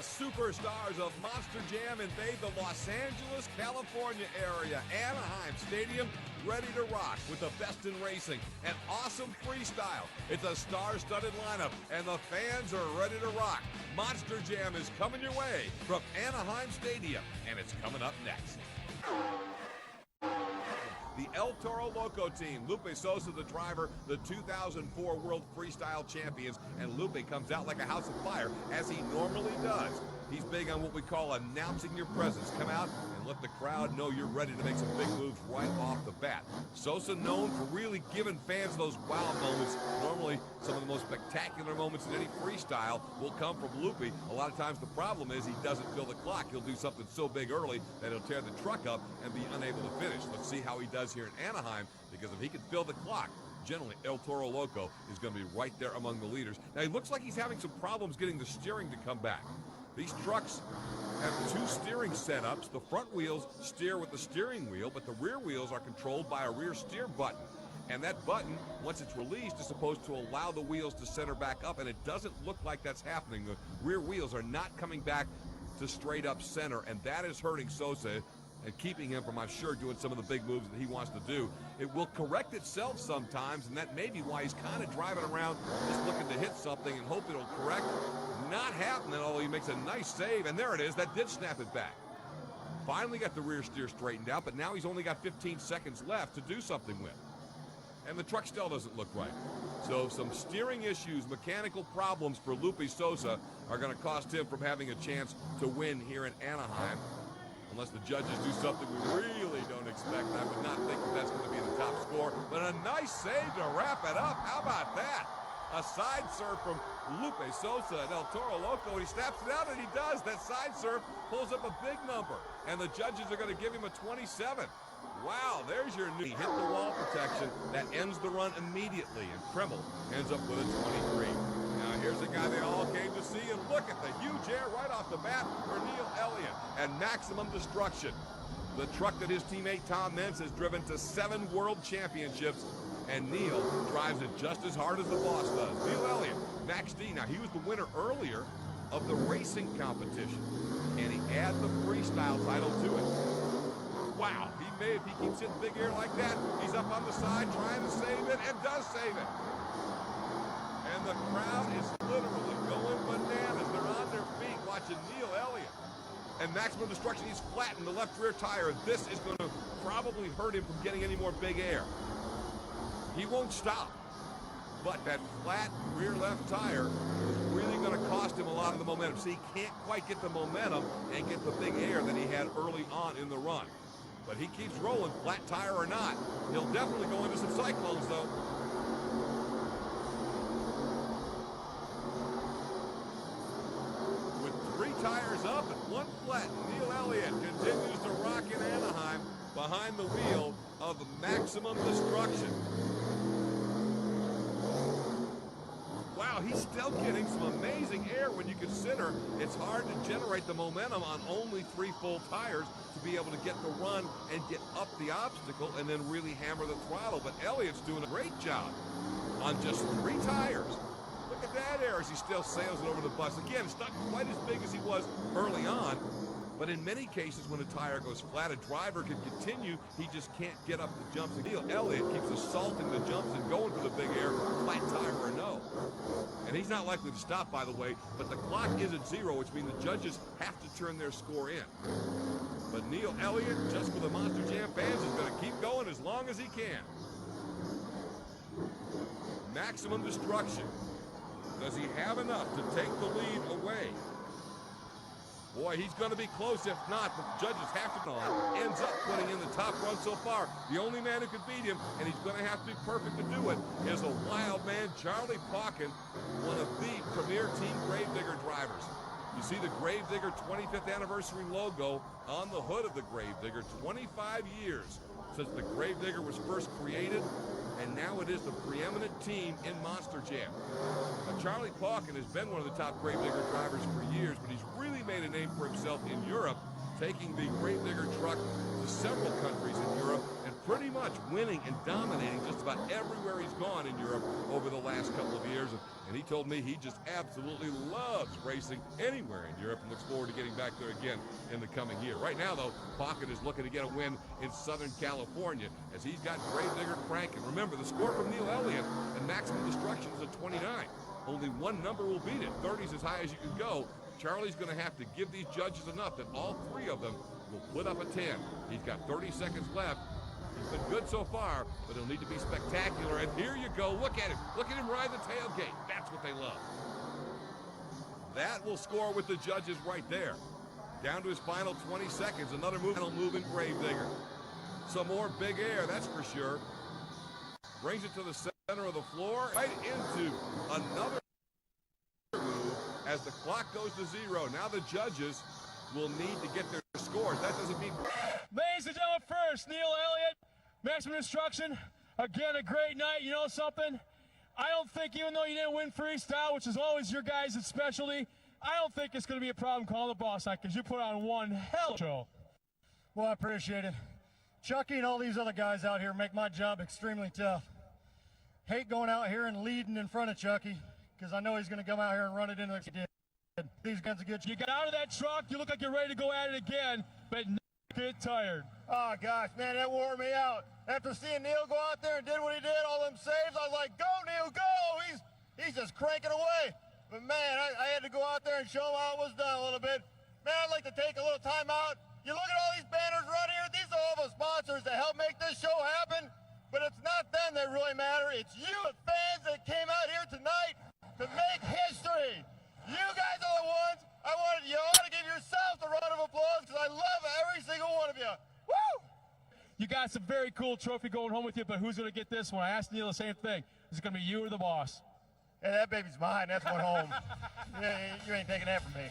superstars of Monster Jam invade the Los Angeles, California area. Anaheim Stadium ready to rock with the best in racing and awesome freestyle. It's a star-studded lineup, and the fans are ready to rock. Monster Jam is coming your way from Anaheim Stadium, and it's coming up next. The El Toro Loco team, Lupe Sosa the driver, the 2004 World Freestyle Champions, and Lupe comes out like a house of fire, as he normally does. He's big on what we call announcing your presence. Come out and let the crowd know you're ready to make some big moves right off the bat. Sosa known for really giving fans those wow moments. Normally, some of the most spectacular moments in any freestyle will come from Lupe. A lot of times the problem is he doesn't fill the clock. He'll do something so big early that he'll tear the truck up and be unable to finish. Let's see how he does here in Anaheim, because if he can fill the clock, generally El Toro Loco is going to be right there among the leaders. Now, he looks like he's having some problems getting the steering to come back. These trucks have two steering setups. The front wheels steer with the steering wheel, but the rear wheels are controlled by a rear steer button. And that button, once it's released, is supposed to allow the wheels to center back up, and it doesn't look like that's happening. The rear wheels are not coming back to straight up center, and that is hurting Sosa and keeping him from, I'm sure, doing some of the big moves that he wants to do. It will correct itself sometimes, and that may be why he's kind of driving around just looking to hit something and hope it'll correct. Not happening, although he makes a nice save, and there it is. That did snap it back. Finally got the rear steer straightened out, but now he's only got 15 seconds left to do something with. And the truck still doesn't look right. So some steering issues, mechanical problems for Lupe Sosa are going to cost him from having a chance to win here in Anaheim. Unless the judges do something we really don't expect. I would not think that that's going to be the top score. But a nice save to wrap it up. How about that? A side surf from Lupe Sosa and El Toro Loco. He snaps it out, and he does. That side surf pulls up a big number. And the judges are going to give him a 27. Wow, there's your new hit the wall protection. That ends the run immediately. And Kreml ends up with a 23. Now here's a guy they all came to see, and look at the huge air right off the bat for Neil Elliott and Maximum Destruction. The truck that his teammate Tom Meents has driven to 7 world championships, and Neil drives it just as hard as the boss does. Neil Elliott, Max D. Now he was the winner earlier of the racing competition, and he adds the freestyle title to it. Wow, if he keeps hitting big air like that, he's up on the side trying to save it, and does save it. And the crowd is literally going bananas. They're on their feet watching Neil Elliott. And Maximum Destruction, he's flattened the left rear tire. This is going to probably hurt him from getting any more big air. He won't stop. But that flat rear left tire is really going to cost him a lot of the momentum. See, he can't quite get the momentum and get the big air that he had early on in the run. But he keeps rolling, flat tire or not. He'll definitely go into some cyclones, though. With 3 tires up and 1 flat, Neil Elliott continues to rock in Anaheim behind the wheel of Maximum Destruction. Wow, he's still getting some amazing air when you consider it's hard to generate the momentum on only 3 full tires to be able to get the run and get up the obstacle and then really hammer the throttle. But Elliott's doing a great job on just 3 tires. Look at that air as he still sails it over the bus. Again, it's not quite as big as he was early on, but in many cases when a tire goes flat, a driver can continue. He just can't get up the jumps. Neil Elliott keeps assaulting the jumps and going for the big air, flat tire or no. And he's not likely to stop, by the way, but the clock is at 0, which means the judges have to turn their score in. But Neil Elliott, just for the Monster Jam fans, is going to keep going as long as he can. Maximum Destruction. Does he have enough to take the lead away? Boy, he's going to be close. If not, the judges have to know. Ends up putting in the top run so far. The only man who could beat him, and he's going to have to be perfect to do it, is a wild man, Charlie Pauken, one of the premier Team Gravedigger drivers. You see the Gravedigger 25th anniversary logo on the hood of the Gravedigger. 25 years since the Gravedigger was first created, and now it is the preeminent team in Monster Jam. Now, Charlie Pauken has been one of the top Gravedigger drivers for years, but he's really made a name for himself in Europe, taking the Gravedigger truck to several countries in Europe and pretty much winning and dominating just about everywhere he's gone in Europe over the last couple of years. And he told me he just absolutely loves racing anywhere in Europe and looks forward to getting back there again in the coming year. Right now, though, Pocket is looking to get a win in Southern California as he's got Gravedigger cranking. Remember, the score from Neil Elliott and Maximum Destruction is a 29. Only one number will beat it. 30's as high as you can go. Charlie's going to have to give these judges enough that all three of them will put up a 10. He's got 30 seconds left. He's been good so far, but he'll need to be spectacular. And here you go. Look at him. Look at him ride the tailgate. That's what they love. That will score with the judges right there. Down to his final 20 seconds. Another move in Gravedigger. Some more big air, that's for sure. Brings it to the center of the floor. Right into another move as the clock goes to 0. Now the judges will need to get their scores. That doesn't mean... Ladies and gentlemen, first, Neil Elliott, Maximum Destruction. Again, a great night. You know something? I don't think, even though you didn't win freestyle, which is always your guys' specialty, I don't think it's going to be a problem calling the boss out because you put on one hell of a show. Well, I appreciate it. Chucky and all these other guys out here make my job extremely tough. Hate going out here and leading in front of Chucky because I know he's going to come out here and run it in like he did. These guys are good. You got out of that truck, you look like you're ready to go at it again, but get tired. Oh, gosh, man, that wore me out. After seeing Neil go out there and did what he did, all them saves, I was like, go, Neil, go! He's just cranking away. But, man, I had to go out there and show him how it was done a little bit. Man, I'd like to take a little time out. You look at all these banners right here. These are all the sponsors that help make this show happen. But it's not them that really matter. It's you, the fans that came out here tonight to make history. You guys are the ones. I wanted you all to give yourselves a round of applause because I love every single one of you. Woo! You got some very cool trophy going home with you, but who's going to get this one? I asked Neil the same thing. Is it going to be you or the boss? Hey, that baby's mine. That's one home. You ain't taking that from me.